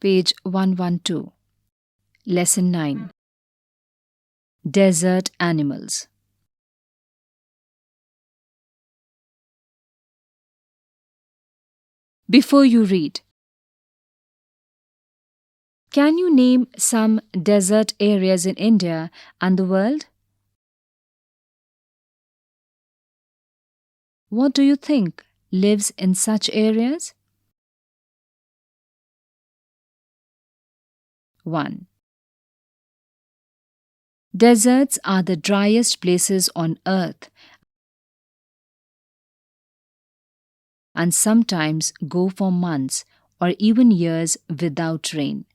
Page 112. Lesson 9. Desert Animals. Before you read, can you name some desert areas in India and the world? What do you think lives in such areas? 1. Deserts are the driest places on earth and sometimes go for months or even years without rain.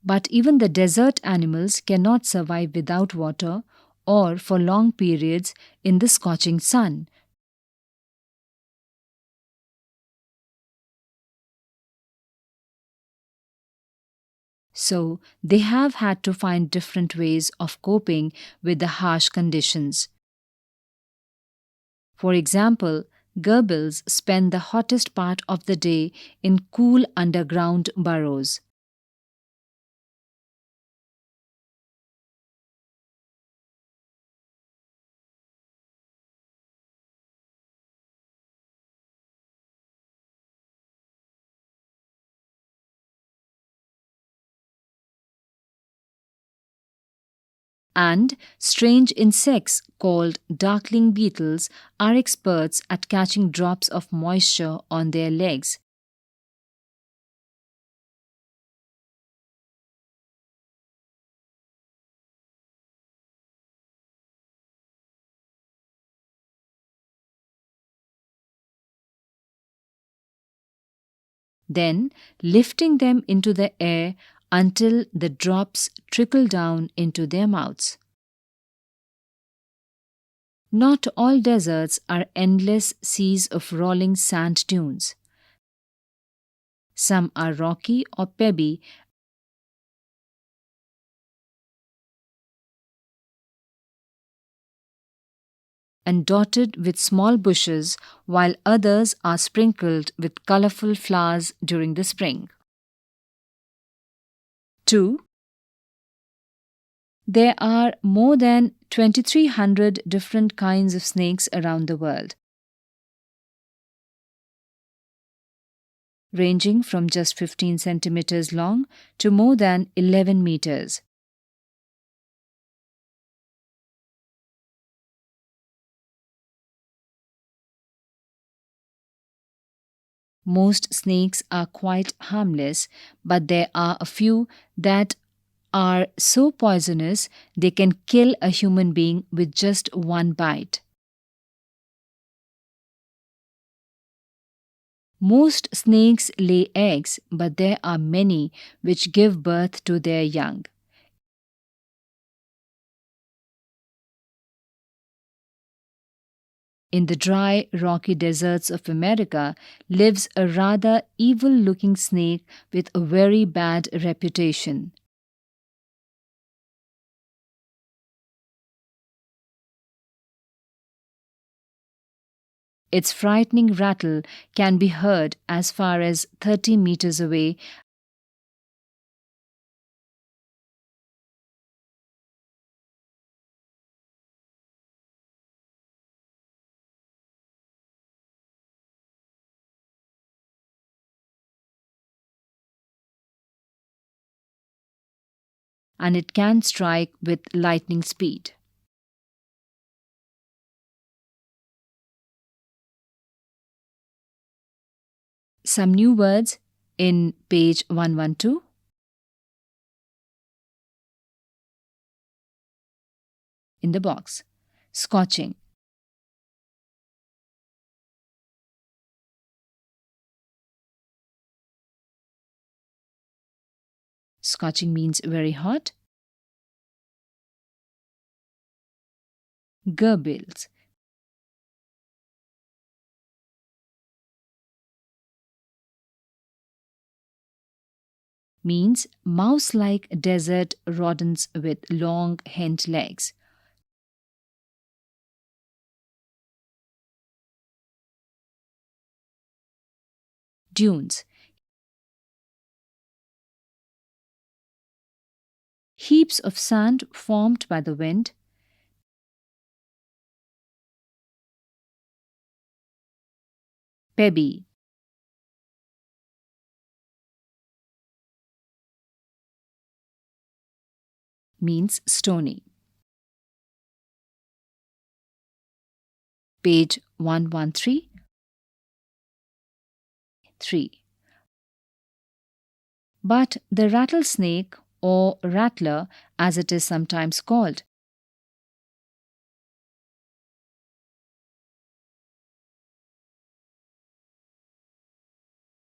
But even the desert animals cannot survive without water or for long periods in the scorching sun. So, they have had to find different ways of coping with the harsh conditions. For example, gerbils spend the hottest part of the day in cool underground burrows. And strange insects called darkling beetles are experts at catching drops of moisture on their legs. Then lifting them into the air until the drops trickle down into their mouths. Not all deserts are endless seas of rolling sand dunes. Some are rocky or pebbly and dotted with small bushes, while others are sprinkled with colorful flowers during the spring. 2. There are more than 2,300 different kinds of snakes around the world, ranging from just 15 centimeters long to more than 11 meters. Most snakes are quite harmless, but there are a few that are so poisonous they can kill a human being with just one bite. Most snakes lay eggs, but there are many which give birth to their young. In the dry, rocky deserts of America lives a rather evil-looking snake with a very bad reputation. Its frightening rattle can be heard as far as 30 meters away, and it can strike with lightning speed. Some new words in page 112. In the box. Scorching. Scorching means very hot. Gerbils. Means mouse-like desert rodents with long hind legs. dunes. Heaps of sand formed by the wind. Pebbly means stony. Page 113. 3. But the rattlesnake, or rattler as it is sometimes called,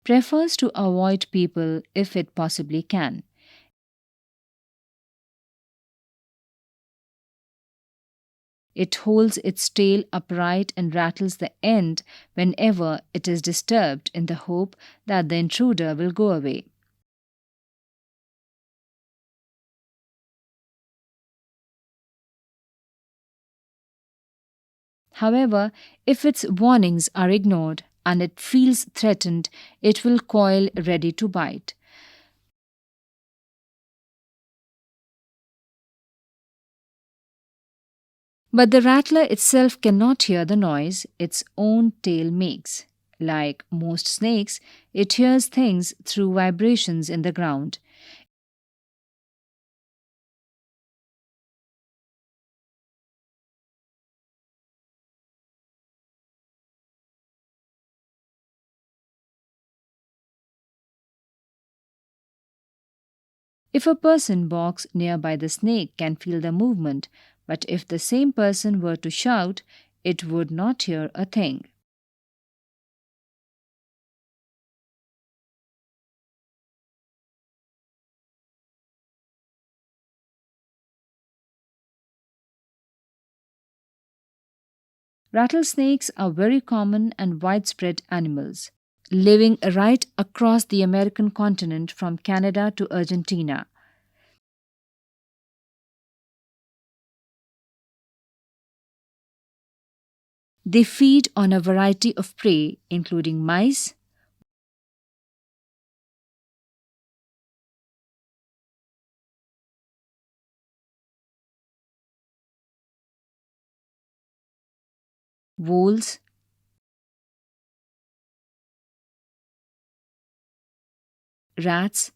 prefers to avoid people if it possibly can. It holds its tail upright and rattles the end whenever it is disturbed in the hope that the intruder will go away. However, if its warnings are ignored and it feels threatened, it will coil ready to bite. But the rattler itself cannot hear the noise its own tail makes. Like most snakes, it hears things through vibrations in the ground. If a person walks nearby, the snake can feel the movement, but if the same person were to shout, it would not hear a thing. Rattlesnakes are very common and widespread animals, living right across the American continent from Canada to Argentina. They feed on a variety of prey, including mice, voles, rats,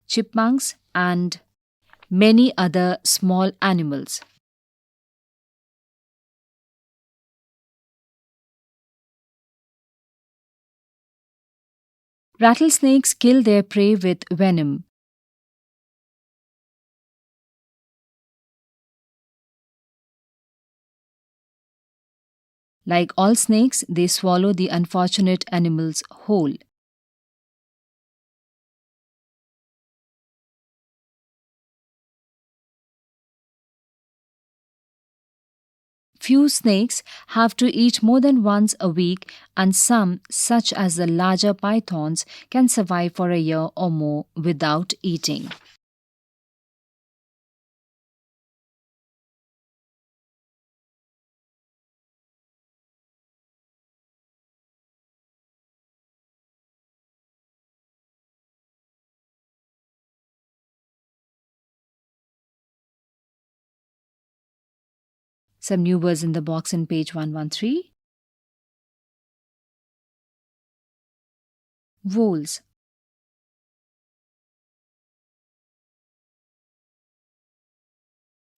chipmunks, and many other small animals. Rattlesnakes kill their prey with venom. Like all snakes, they swallow the unfortunate animals whole. Few snakes have to eat more than once a week, and some, such as the larger pythons, can survive for a year or more without eating. Some new words in the box in page 113. Voles,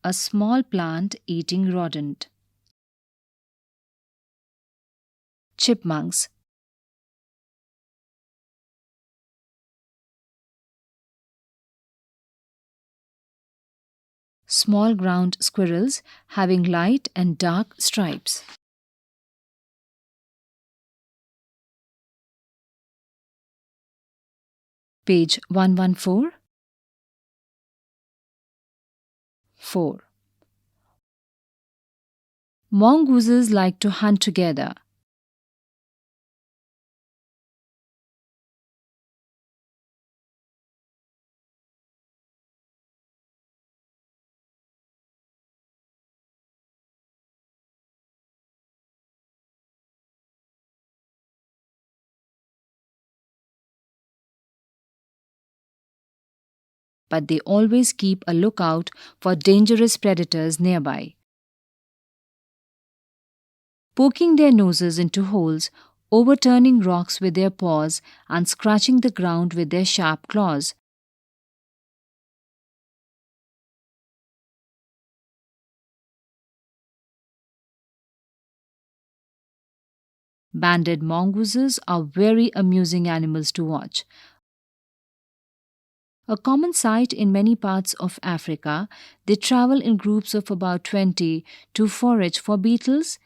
a small plant eating rodent. Chipmunks, small ground squirrels having light and dark stripes. Page 114. 4. Mongooses like to hunt together. but they always keep a lookout for dangerous predators nearby. Poking their noses into holes, overturning rocks with their paws, and scratching the ground with their sharp claws. Banded mongooses are very amusing animals to watch. A common sight in many parts of Africa, they travel in groups of about 20 to forage for beetles.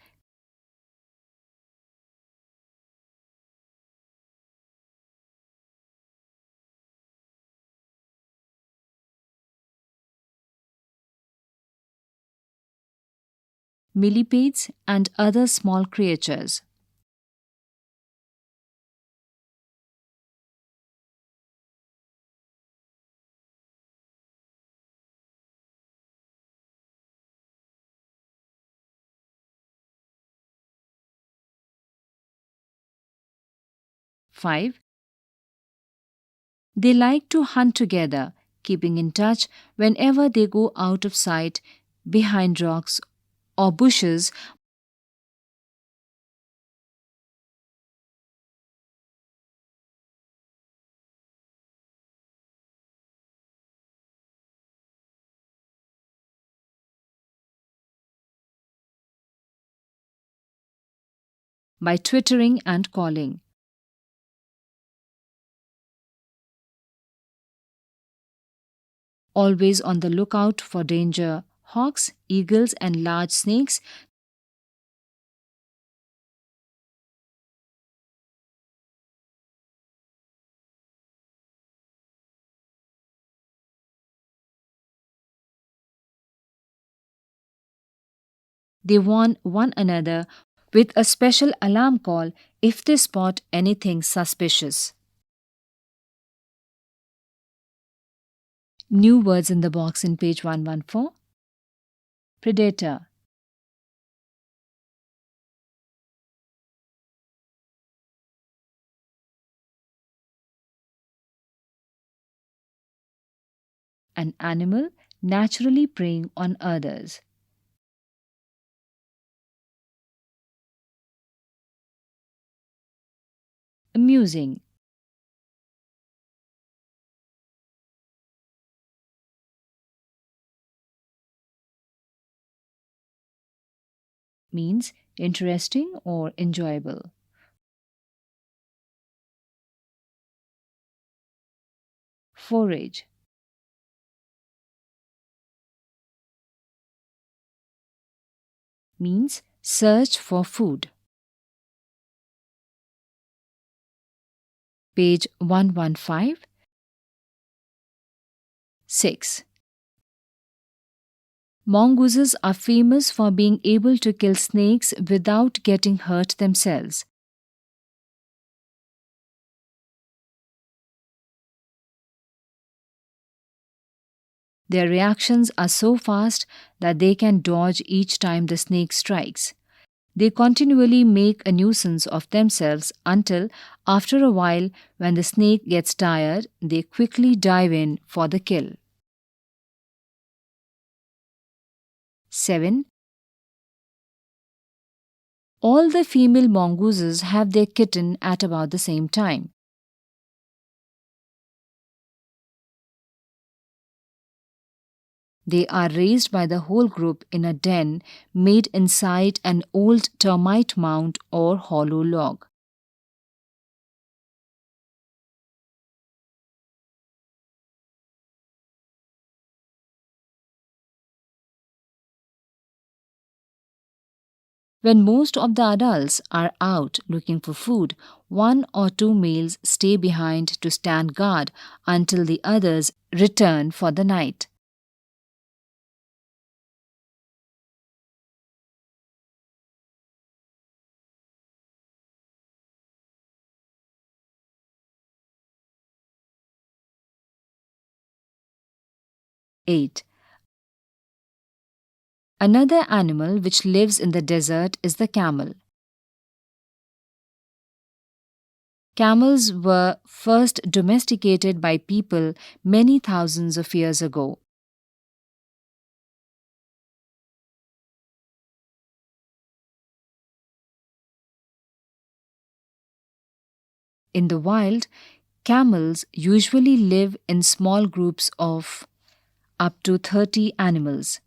Millipedes, and other small creatures. Five, they like to hunt together, keeping in touch whenever they go out of sight behind rocks or bushes by twittering and calling. Always on the lookout for danger, hawks, eagles, and large snakes. They warn one another with a special alarm call if they spot anything suspicious. New words in the box in page 114. Predator. An animal naturally preying on others. Amusing. Means interesting or enjoyable. Forage. Means search for food. Page 115. 6. Mongooses are famous for being able to kill snakes without getting hurt themselves. Their reactions are so fast that they can dodge each time the snake strikes. They continually make a nuisance of themselves until, after a while, when the snake gets tired, they quickly dive in for the kill. 7. All the female mongooses have their kitten at about the same time. They are raised by the whole group in a den made inside an old termite mound or hollow log. When most of the adults are out looking for food, one or two males stay behind to stand guard until the others return for the night. Eight. Another animal which lives in the desert is the camel. Camels were first domesticated by people many thousands of years ago. In the wild, camels usually live in small groups of up to 30 animals.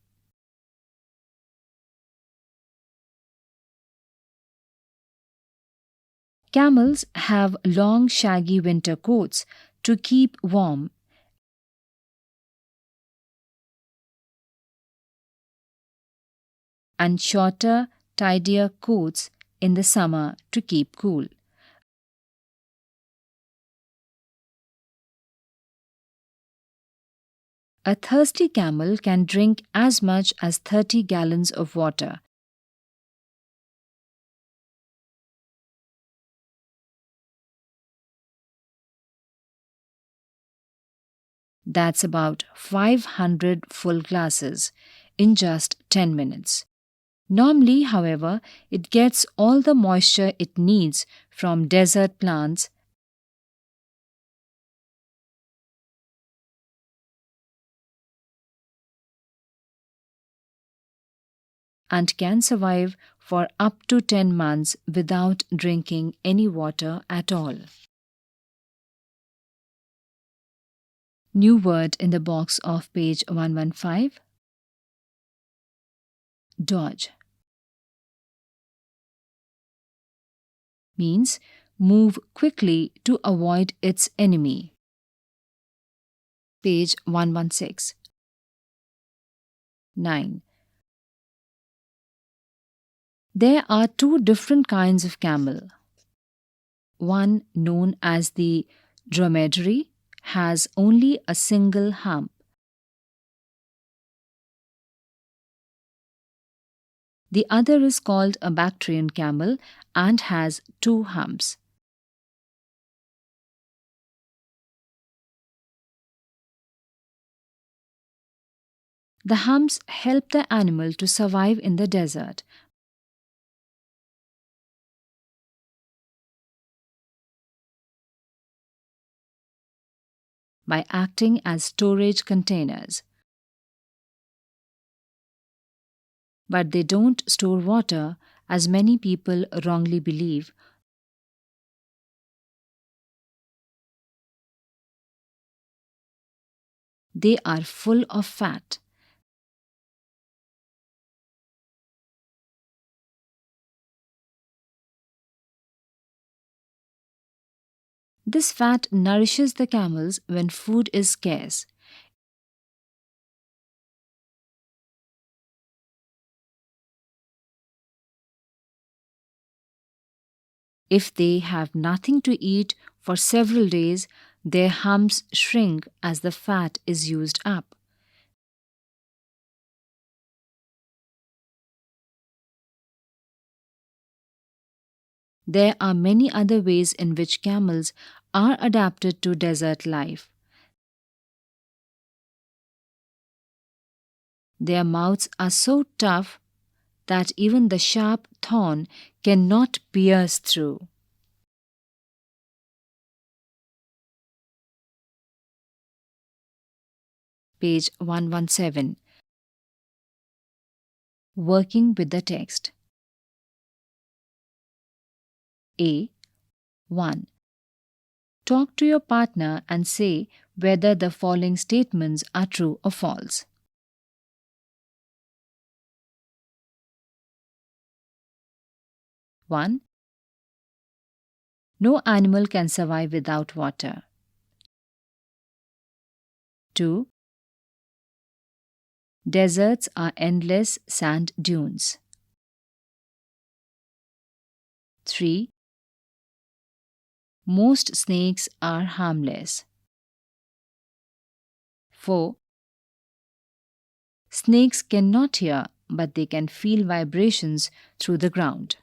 Camels have long, shaggy winter coats to keep warm and shorter, tidier coats in the summer to keep cool. A thirsty camel can drink as much as 30 gallons of water. That's about 500 full glasses in just 10 minutes. Normally, however, it gets all the moisture it needs from desert plants and can survive for up to 10 months without drinking any water at all. New word in the box of page 115. Dodge. Means move quickly to avoid its enemy. Page 116. 9. There are two different kinds of camel. One, known as the dromedary, has only a single hump. The other is called a Bactrian camel and has two humps. The humps help the animal to survive in the desert. By acting as storage containers. But they don't store water, as many people wrongly believe. They are full of fat. This fat nourishes the camels when food is scarce. If they have nothing to eat for several days, their humps shrink as the fat is used up. There are many other ways in which camels are adapted to desert life. Their mouths are so tough that even the sharp thorn cannot pierce through. Page 117. Working with the text. A. 1. Talk to your partner and say whether the following statements are true or false. 1. No animal can survive without water. 2. Deserts are endless sand dunes. 3. Most snakes are harmless. 4. Snakes cannot hear, but they can feel vibrations through the ground.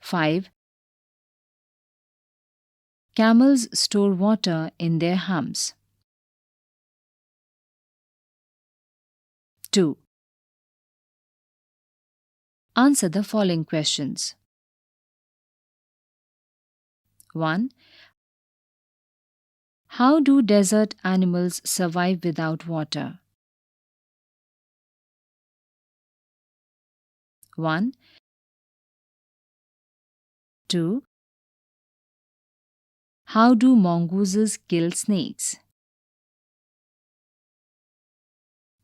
5. Camels store water in their humps. 2. Answer the following questions. 1. How do desert animals survive without water? 1. 2. How do mongooses kill snakes?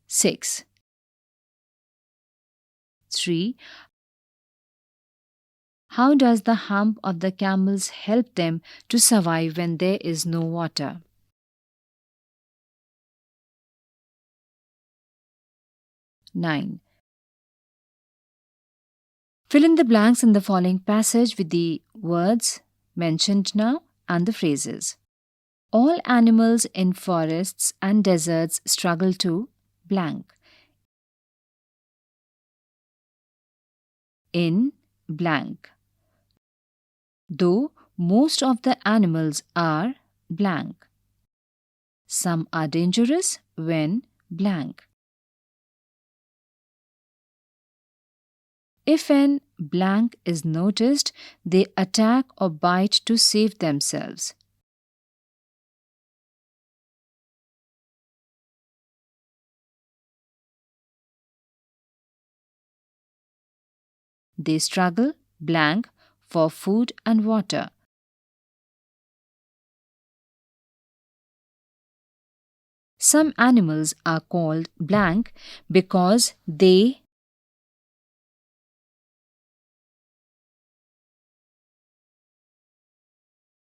6. 3. How does the hump of the camels help them to survive when there is no water? 9. Fill in the blanks in the following passage with the words mentioned now and the phrases. All animals in forests and deserts struggle to blank. In blank. Though most of the animals are blank. Some are dangerous when blank. If an blank is noticed, they attack or bite to save themselves. They struggle blank for food and water. Some animals are called blank because they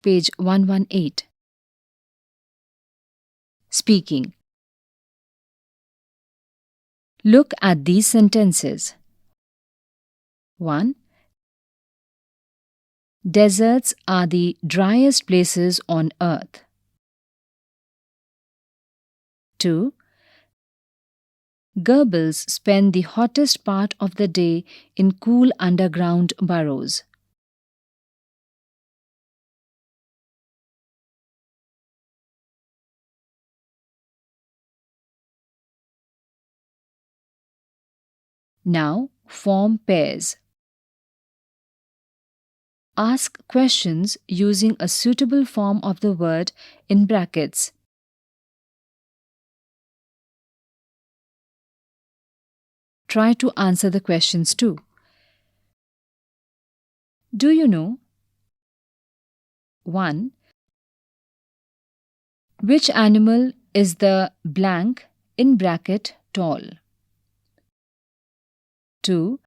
Page 118. Speaking. Look at these sentences. 1. Deserts are the driest places on earth. 2. Gerbils spend the hottest part of the day in cool underground burrows. 'Now form pairs. Ask questions using a suitable form of the word in brackets. Try to answer the questions too. Do you know? 1. Which animal is the blank in bracket tall? 2.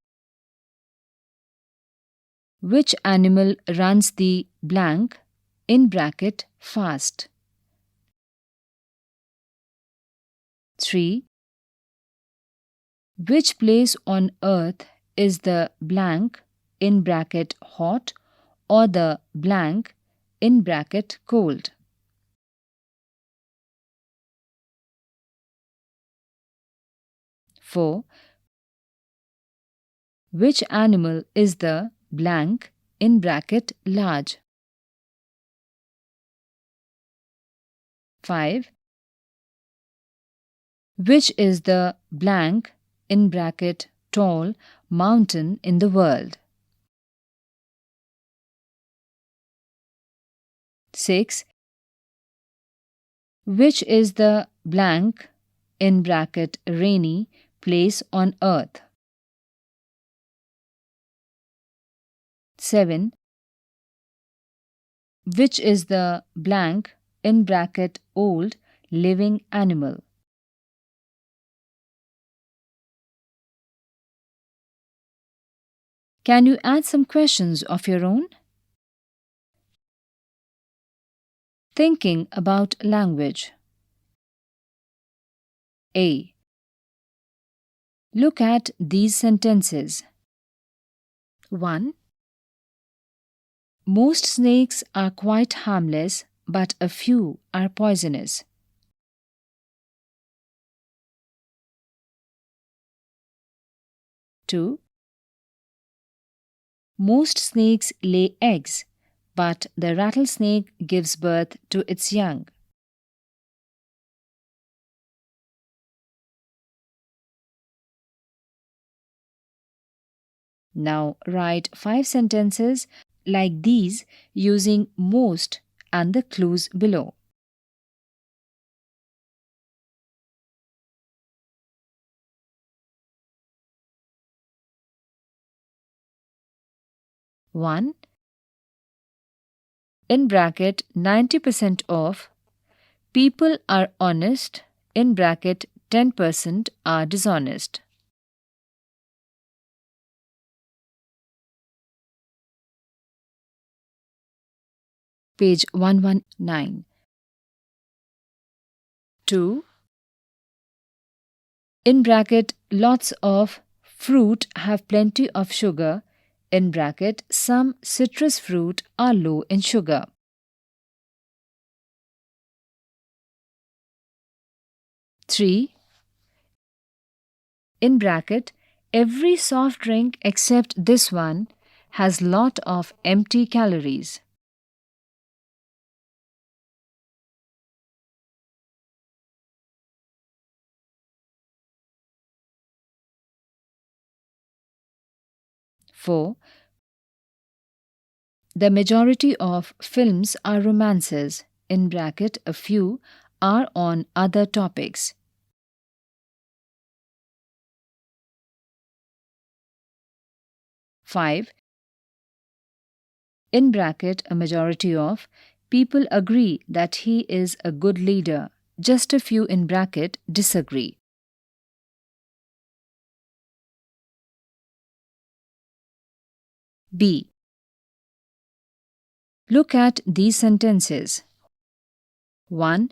Which animal runs the blank in bracket fast? 3. Which place on earth is the blank in bracket hot or the blank in bracket cold? 4. Which animal is the blank in bracket large? 5. Which is the blank in bracket tall mountain in the world? 6. Which is the blank in bracket rainy place on earth? 7. Which is the blank in bracket old living animal? Can you add some questions of your own? Thinking about language. A. Look at these sentences. 1. Most snakes are quite harmless, but a few are poisonous. 2. Most snakes lay eggs, but the rattlesnake gives birth to its young. Now write 5 sentences like these using most and the clues below. One, in bracket 90% of people are honest, in bracket 10% are dishonest. Page 119. 2. In bracket lots of fruit have plenty of sugar, in bracket some citrus fruit are low in sugar. 3. In bracket every soft drink except this one has lot of empty calories. 4. The majority of films are romances, in bracket a few are on other topics. 5. In bracket a majority of people agree that he is a good leader, just a few in bracket disagree. B. Look at these sentences. 1.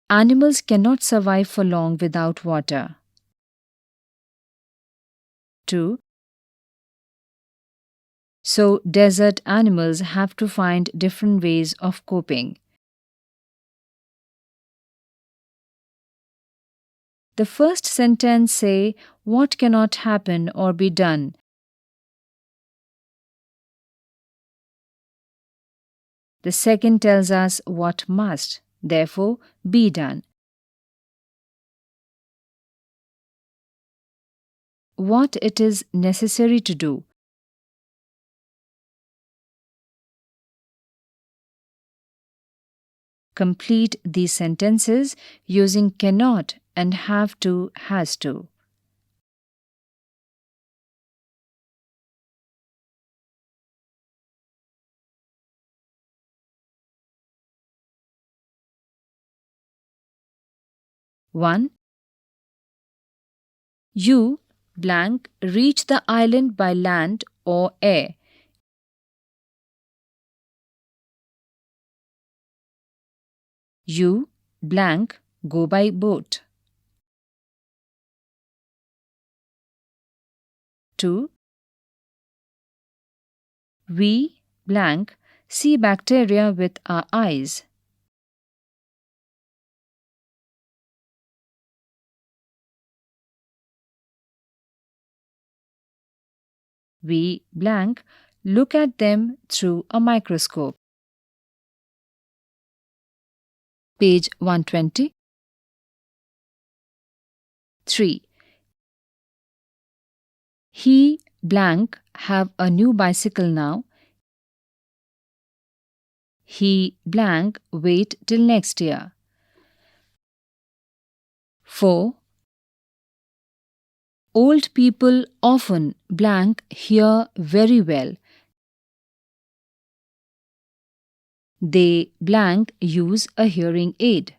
Animals cannot survive for long without water. 2. So desert animals have to find different ways of coping. The first sentence say what cannot happen or be done. The second tells us what must, therefore, be done. What it is necessary to do. Complete these sentences using cannot and have to, has to. One. You blank reach the island by land or air. You blank go by boat. 2. We blank see bacteria with our eyes. We blank look at them through a microscope. Page 120. 3. He blank have a new bicycle now. He blank wait till next year. 4. Old people often blank hear very well. They blank use a hearing aid.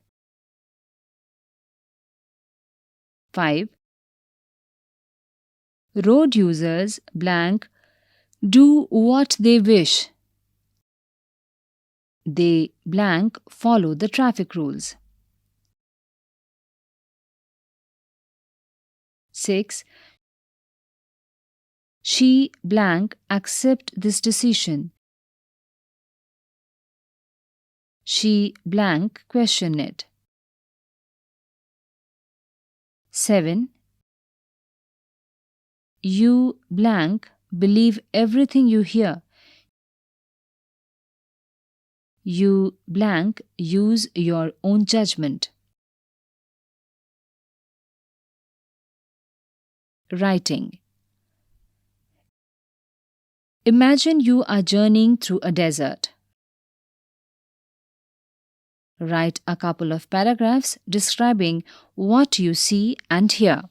5. Road users blank do what they wish. They blank follow the traffic rules. 6. She blank accept this decision. She blank question it. 7. You blank believe everything you hear. You blank use your own judgment. Writing. Imagine you are journeying through a desert. Write a couple of paragraphs describing what you see and hear.